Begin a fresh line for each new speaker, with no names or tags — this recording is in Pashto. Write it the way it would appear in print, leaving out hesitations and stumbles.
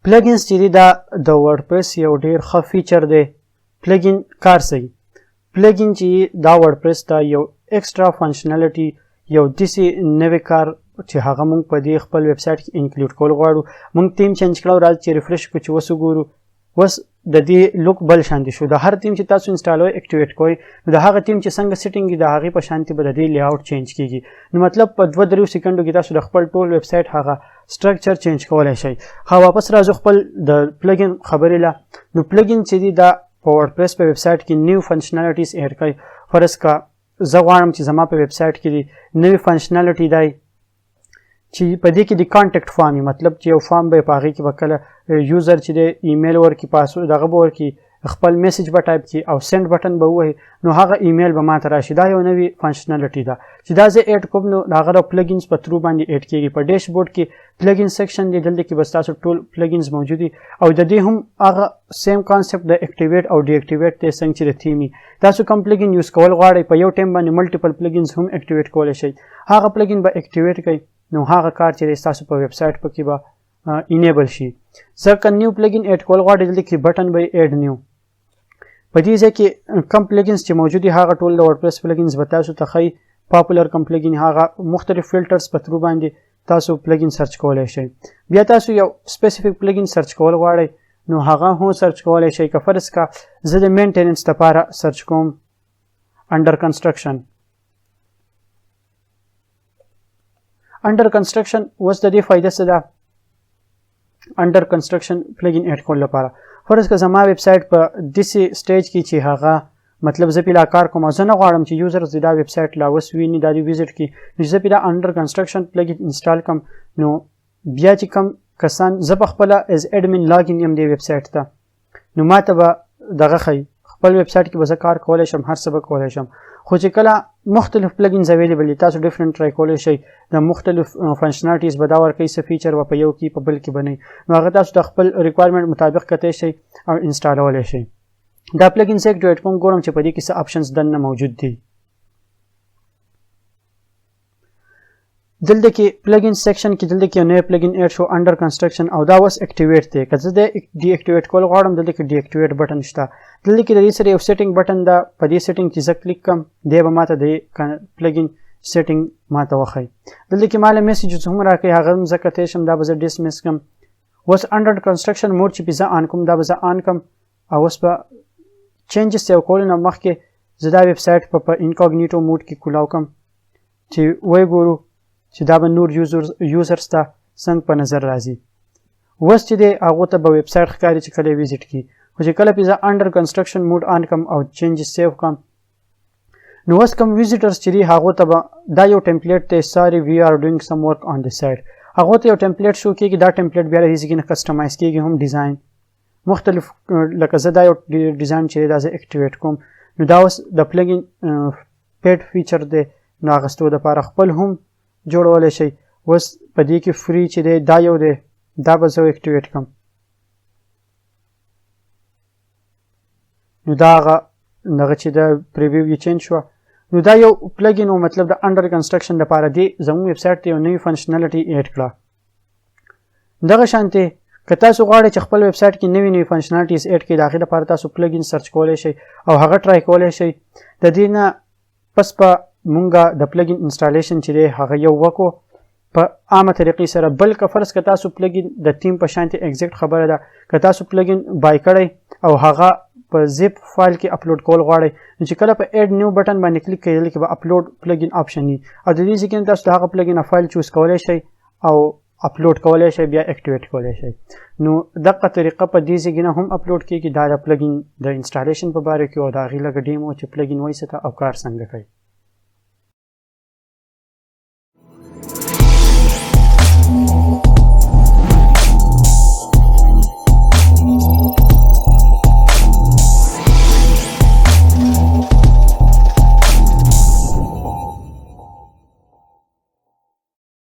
پلګینز چې دی دا د ورډپریس یو ډیر ښه فیچر دی. پلګین کار کوي. پلګین چې دا ورډپریس ته یو ایکسټرا فنکشنالټي یو داسې نوی کار چې هغه موږ په دې خپل ویب سایټ کې انکلوډ کول غواړو. موږ تیم چینج کړو، راځي چې ریفرش کړو چې اوس وګورو اوس د دې لوک بل شانتي شو. د هر تیم چې تاسو انسټالوئ اکټیویټ کوئ نو د هغه تیم چې څنګه سیټینګ وي د هغې په شانتي به د دې لیاوټ چینج کیږي. نو مطلب په 2-3 سیکنډو کې تاسو د خپل ټول ویب سایټ هغه سټرکچر چینج کولی شئ. واپس راځو خپل د پلګین خبرې له. نو پلګین چې دی دا په ورډپریس په ویب سایټ کې نیو فنکشنالټیز ایډ کوي. فرض کا زه غواړم چې زما په ویب سایټ کې دی نوی فنکشنالټي دی چې په دې کې د کانټیکټ فارم وي، مطلب چې یو فارم به په هغې کې به کله یوزر چې دی ایمیل ورکړي، پاسورډ دغه به ورکړي، خپل میسج به ټایپ کړي او سینډ بټن به ووهي نو هغه ایمیل به ماته راشي. دا یو نوی فنکشنالټي ده چې دا زه ایډ کوم نو د هغه د پلګینز په تھرو باندې ایډ کېږي. په ډیشبورډ کې پلګین سیکشن دی، دلته کې بس تاسو ټول پلګینز موجود دي او د دې هم هغه سیم کانسپټ د اکټیویټ او ډي اکټیویټ دی څنګه چې د تیم وي. تاسو کوم پلګین یوز کول غواړئ په یو ټایم باندې ملټیپل پلګینز هم اکټیویټ کولی شئ. هغه پلګین به اکټیویټ کوي نو هغه کار چې تاسو په ویب سایټ پکې به انیبل شي. ځکه نیو پلګین ایډ کول غواړئ دلته کې بټن به ایډ نیو. په دې ځای کې کم پلګینز چې موجود دي هغه ټول د ورډپریس پلګینز به تاسو ته ښایي. پاپولر کم پلګین هغه مختلف فلټرز په تھرو باندې تاسو پلګین سرچ کولی شئ. بیا تاسو یو سپیسیفیک پلګین سرچ کول غواړئ نو هغه هم سرچ کولی شئ. که فرض کا زه د مینټیننس لپاره سرچ کوم انډر کنسټرکشن. انډر کنسټرکشن اوس د دې فایده څه ده؟ انډر کنسټرکشن پلګین ایډ کول لپاره فرض که زما ویب سایټ په داسې سټیج کې چې هغه مطلب زه پې لا کار کوم او زه نه غواړم چې یوزرز دا ویب سایټ لا اوس ویني دا دې ویزټ کړي نو زه پې دا انډر کنسټرکشن پلګین انسټال کړم نو بیا چې کوم کسان زه په خپله ایز ایډمن لاګین یم دې ویب سایټ ته نو ما ته به دغه ښایي خپل ویب سایټ کې به زه کار کولی شم، هر څه به کولی شم. خو چې کله مختلف پلګینز اویلیبل دي تاسو ډیفرنٹ ټرای کولی شئ. د مختلف فنکشنالټیز به دا ورکوي څه فیچر به په یو کې په بل کې به نه وي نو هغه تاسو د خپل ریکوایرمنټ مطابق کتی شئ او انسټالولی شئ. دا پلګینز اکټیویټ کوم ګورم چې په دې کې څه آپشنز دننه موجود دي. دلته کې پلګین سیکشن کې دلته کې یو نوی پلګین ایډ شو انډر کنسټرکشن او دا اوس اکټیویټ دی. که زه د ډي اکټیویټ کول غواړم دلته کې ډي اکټیویټ بټن شته. دلته کې د دې سره یو سیټینګ بټن ده. په دې سیټینګ چې زه کلیک کړم دی به ماته د پلګین سیټینګ ماته وښایي. دلته کې ماله میسیجز هم راکوي هغه هم زه کتی شم دا به زه ډسمس کړم. اوس انډر کنسټرکشن موډ چې زه آن کوم دا به زه آن کړم او اوس به چینجز یو کولو نه مخکې زه دا ویب سایټ په انکاګنیټو موډ کې کولاو کړم چې وی ګورو چې دا به نور یوزرز ته څنګه په نظر راځي. اوس چې دی هغو ته به ویب سایټ ښکاري چې کله یې ویزټ کړي. خو چې کله پې زه انډر کنسټرکشن موډ آن کړم او چینجز سیو کړم نو اوس کوم ویزیټرز چې دي هغو ته به دا یو ټمپلیټ دی ساري وی آر ډوینګ سم ورک آن دی سایټ. هغو ته یو ټمپلیټ شو کېږي. دا ټمپلیټ بیا له دې ځای نه کسټمایز کېږي هم ډیزاین مختلف لکه زه دا یو ډیزاین چې دا زه اکټیویټ کوم نو دا اوس د پلګین پیډ فیچر دی نو اخیستو دپاره خپل هم جوړولی شئ. اوس په دې کې فری چې دی دا یو دی دا به زه اکټیویټ کړم نو دا هغه دغه چې د پریویو یې چینج شوه نو دا یو پلګین و مطلب د انډر کنسټرکشن لپاره دی زموږ ویب سایټ ته یو نوی فنکشنالټي ایډ کړه. دغه شانتې که تاسو غواړئ چې خپل ویب سایټ کې نوي نوي فنکشنالټیز ایډ کړئ د هغې لپاره تاسو پلګین سرچ کولی شئ او هغه ټرای کولی شئ. د دې نه پس په مونږه د پلګین انسټالیشن چې دی هغه یو وکړو په عامه طریقې سره. بل که فرض که تاسو پلګین د تیم په شانتې ایگزیکټ خبره ده که تاسو پلګین بای کړئ او هغه په زیپ فایل کې اپلوډ کول غواړئ نو چې کله په ایډ نیو بټن باندې کلیک کوئ دلته کې به اپلوډ پلګین آپشن وي او د دې ځای کې تاسو د هغه پلګین فایل چوز کولی شئ او اپلوډ کولی شئ بیا اکټیویټ کولی شئ. نو دغه طریقه په دې ځای نه هم اپلوډ کېږي. دا د پلګین د انسټالیشن په باره کې او د هغې لږ ډیمو چې پلګین وایي څه ته او کار څنګه کوي.